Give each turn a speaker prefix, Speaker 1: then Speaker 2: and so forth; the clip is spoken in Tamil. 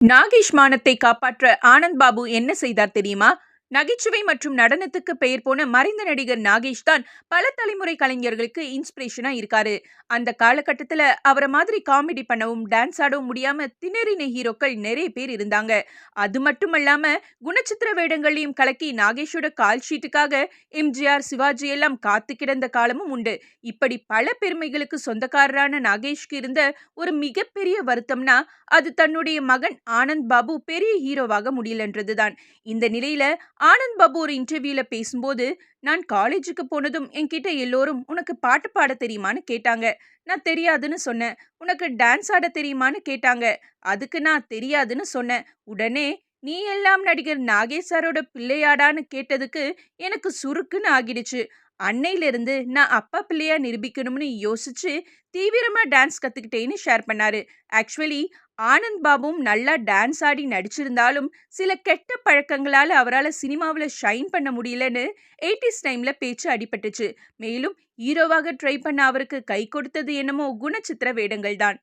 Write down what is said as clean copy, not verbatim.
Speaker 1: நாகேஷ் மானத்தை காப்பாற்ற ஆனந்த் பாபு என்ன செய்தார் தெரியுமா? நகைச்சுவை மற்றும் நடனத்துக்கு பெயர் போன மறைந்த நடிகர் நாகேஷ் தான் பல தலைமுறை கலைஞர்களுக்கு இன்ஸ்பிரேஷனா இருக்காரு. அந்த காலகட்டத்துல அவரை மாதிரி காமெடி பண்ணவும் டான்ஸ் ஆடவும் முடியாம திணறின ஹீரோக்கள் நிறைய பேர் இருந்தாங்க. அது மட்டுமல்லாம குணச்சித்திர வேடங்களையும் கலக்கி நாகேஷோட கால் ஷீட்டுக்காக எம்ஜிஆர், சிவாஜி எல்லாம் காத்து கிடந்த காலமும் உண்டு. இப்படி பல பெருமைகளுக்கு சொந்தக்காரரான நாகேஷ்க்கு இருந்த ஒரு மிகப்பெரிய வருத்தம்னா அது தன்னுடைய மகன் ஆனந்த் பாபு பெரிய ஹீரோவாக முடியலன்றதுதான். இந்த நிலையில ஆனந்த் பாபு ஒரு இன்டர்வியூல பேசும்போது, நான் காலேஜுக்கு போனதும் என்கிட்ட எல்லோரும் உனக்கு பாட்டு பாட தெரியுமான்னு கேட்டாங்க. நான் தெரியாதுன்னு சொன்னேன். உனக்கு டான்ஸ் ஆட தெரியுமான்னு கேட்டாங்க. அதுக்கு நான் தெரியாதுன்னு சொன்னேன். உடனே நீ எல்லாம் நடிகர் நாகேஷ் சாரோட பிள்ளையாடான்னு கேட்டதுக்கு எனக்கு சுருக்குன்னு ஆகிடுச்சு. அன்னையிலிருந்து நான் அப்பா பிள்ளையா நிரூபிக்கணும்னு யோசிச்சு தீவிரமா டான்ஸ் கத்துக்கிட்டேன்னு ஷேர் பண்ணாரு. ஆக்சுவலி ஆனந்த் பாபுவும் நல்லா டான்ஸ் ஆடி நடிச்சிருந்தாலும் சில கெட்ட பழக்கங்களால அவரால் சினிமாவில் ஷைன் பண்ண முடியலன்னு 80s டைம்ல பேச்சு அடிபட்டுச்சு. மேலும் ஹீரோவாக ட்ரை பண்ண அவருக்கு கை கொடுத்தது என்னமோ குணச்சித்திர வேடங்கள் தான்.